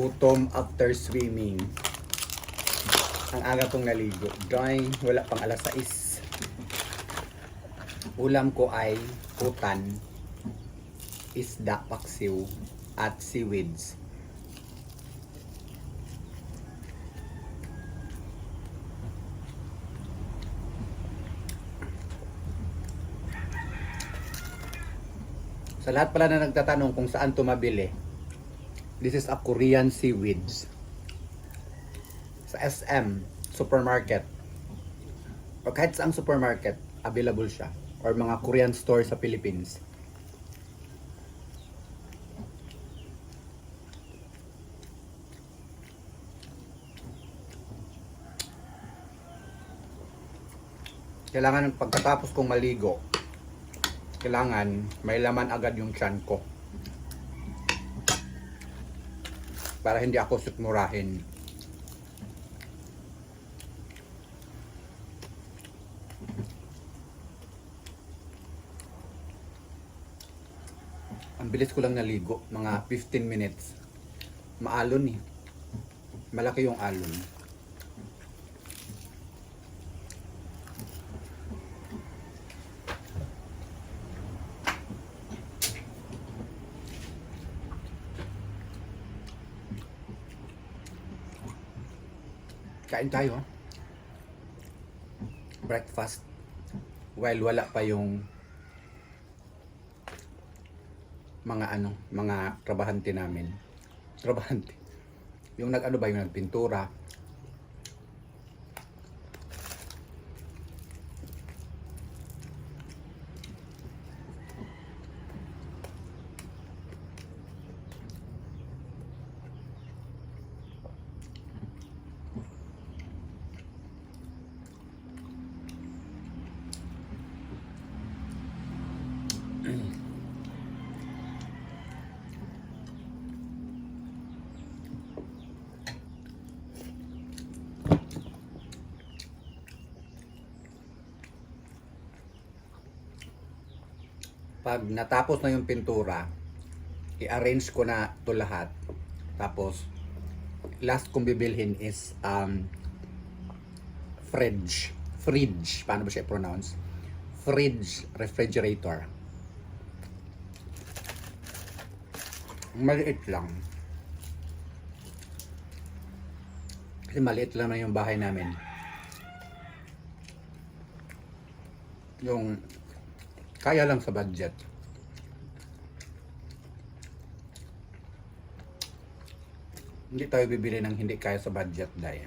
Gutom after swimming. Ang aga kong naligo. Drawing, wala pang alas 6. Ulam ko ay utan, isda, paksiw, at seaweeds. Sa lahat pala na nagtatanong kung saan ito mabili, this is a Korean seaweeds. Sa SM supermarket o kahit saang supermarket, available siya. Or mga Korean store sa Philippines. Kailangan pagkatapos kong maligo, kailangan may laman agad yung tiyan ko. Para hindi ako sikmurahin. Ang bilis ko lang naligo, mga 15 minutes. Maalon eh. Malaki yung alon. Kain tayo. Breakfast. While wala pa yung mga trabahante namin. Trabahante. Yung yung nagpintura. Pag natapos na yung pintura, i-arrange ko na to lahat. Tapos, last kong bibilhin is fridge. Paano ba siya i-pronounce? Fridge refrigerator. Maliit lang. Kasi maliit lang na yung bahay namin. Yung kaya lang sa budget. Hindi tayo bibili ng hindi kaya sa budget dahil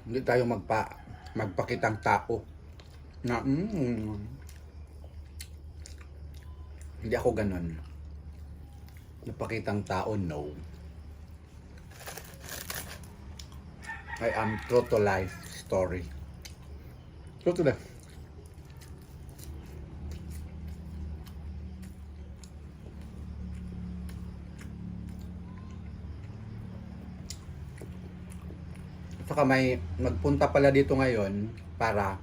hindi tayo magpakitang tao na hindi ako ganun. Napakitang tao, no. I am true to life story. True to life. Saka may magpunta pala dito ngayon para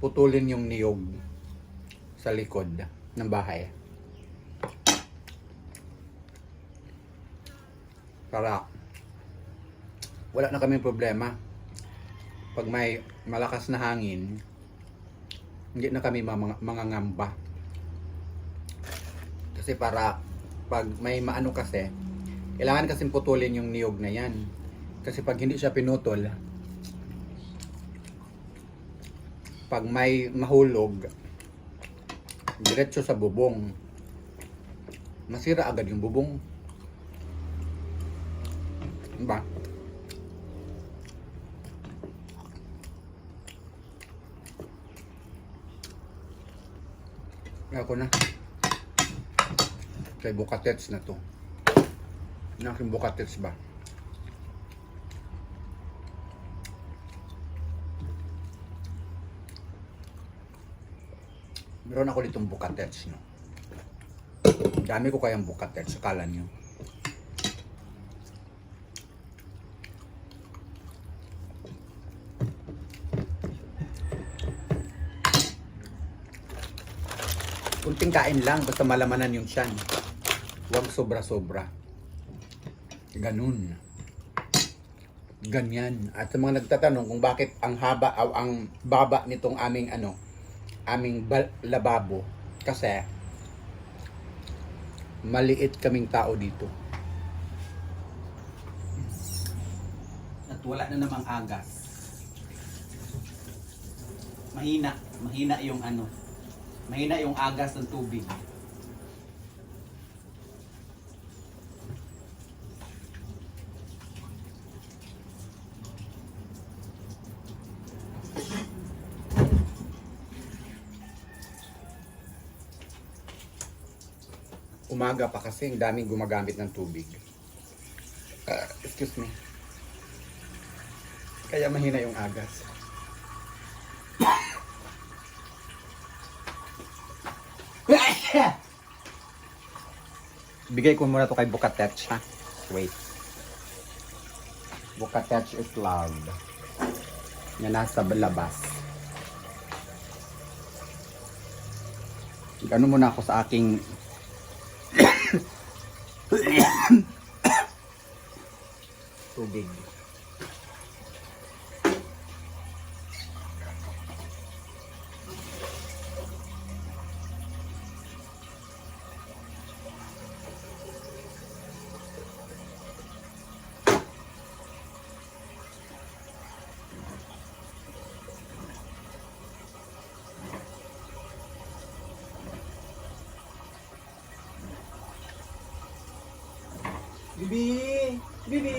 putulin yung niyog sa likod ng bahay. Para wala na kaming problema. Pag may malakas na hangin, hindi na kami mangangamba. Kasi para pag may maano kasi, kailangan kasi putulin yung niyog na yan. Kasi pag hindi siya pinutol, pag may mahulog, diretso sa bubong, masira agad yung bubong. Diba? Ako na. Kay Bukatets na to. Naking Bukatets ba? Meron ako ditong Bukatets, no? Dami ko kayang Bukatets, akala nyo. Kunting kain lang, basta malamanan yung tiyan. Huwag sobra-sobra. Ganun. Ganyan. At sa mga nagtatanong kung bakit ang haba o ang baba nitong aming lababo. Kasi maliit kaming tao dito. At wala na namang agas. Mahina yung mahina yung agas ng tubig. Umaga pa kasi ang daming gumagamit ng tubig. Excuse me. Kaya mahina yung agas. Bigay ko muna to kay Bukatech, ha? Wait. Bukatech is love. Yan nasa labas. Ano muna ako sa aking tubig. Bibi! Bibi!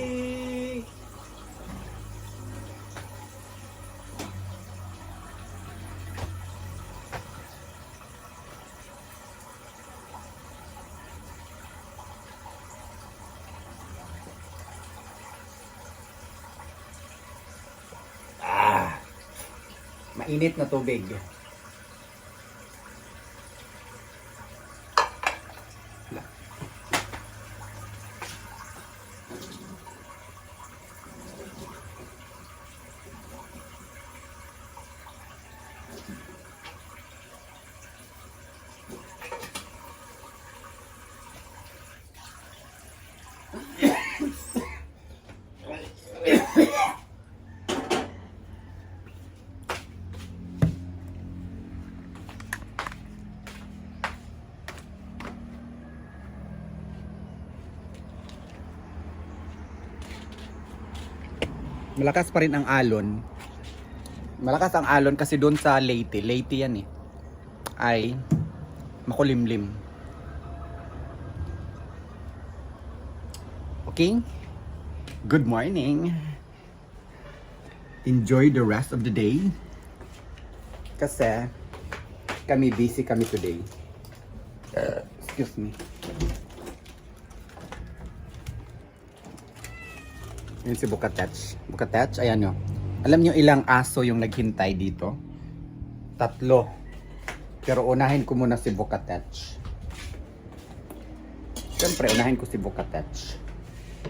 Mainit na tubig. Malakas pa rin ang alon. Malakas ang alon kasi doon sa Leyte. Leyte yan eh. Ay makulimlim. Okay? Good morning. Enjoy the rest of the day. Kasi busy kami today. Excuse me. Yan si Bukatech. Bukatech, ayan nyo. Alam nyo ilang aso yung naghintay dito? 3. Pero unahin ko muna si Bukatech. Siyempre, unahin ko si Bukatech.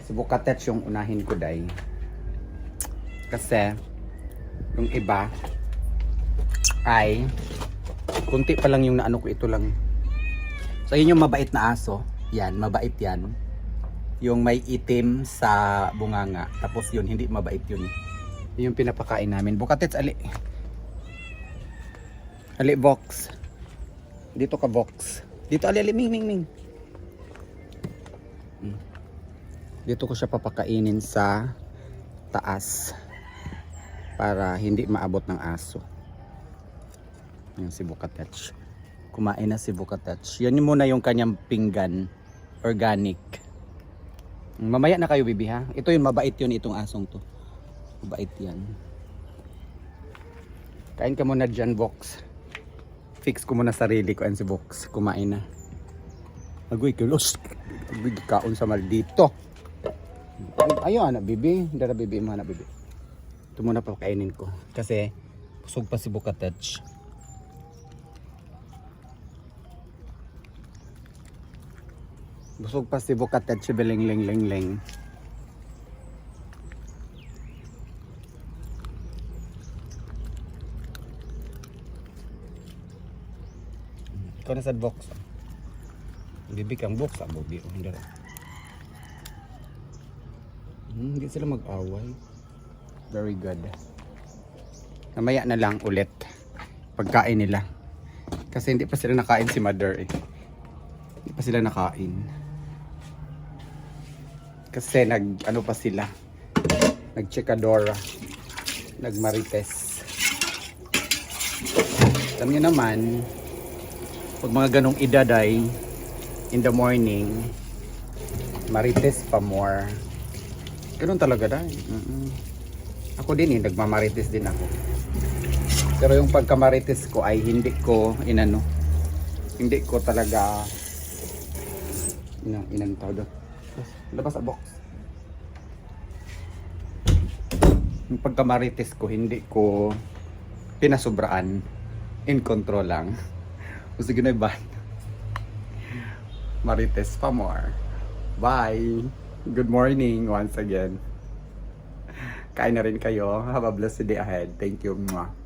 Si Bukatech yung unahin ko, day. Kasi, yung iba, ay, kunti pa lang yung naano ko, ito lang. So, yun yung mabait na aso. Yan, mabait yan. Yung may itim sa bunganga. Tapos yun, hindi mabait yun. Yun yung pinapakain namin. Bukatech, ali. Ali, box. Dito ka, box. Dito, ali, ming. Dito ko siya papakainin sa taas. Para hindi maabot ng aso. Yan si Bukatech. Kumain na si Bukatech. Yan muna yung kanyang pinggan. Organic. Mamaya na kayo, bibi, ha? Ito yung mabait yun, itong asong to. Mabait yan. Kain ka muna dyan, box. Fix ko muna sarili ko, and si box. Kumain na. Agoy, kilos. Agoy, kaon sa maldito. Ayaw, anak, bibi. Dara, bibi mo, anak, bibi. Ito muna pa kainin ko. Kasi, pusog pa si Bukatech. Busog pa si Bukatech, si Beling. Ikaw na sa box. Bibi kang box, bobi. Hindi sila mag-away. Very good. Namaya na lang ulit pagkain nila. Kasi hindi pa sila nakain si mother eh. Hindi pa sila nakain. Kasi ano pa sila. Nag-chikadora. Nag-marites. Alam niyo naman, pag mga ganong edad ay in the morning, marites pa more. Ganun talaga dahil. Ako din nagmamarites din ako. Pero yung pagkamarites ko ay hindi ko talaga inang tawag doon. Labas sa box. Yung pagkamarites ko hindi ko pinasubraan. In control lang. Gusto ko na iba. Marites pa more. Bye. Good morning once again. Kain na rin kayo. Have a blessed day ahead. Thank you. Mwah.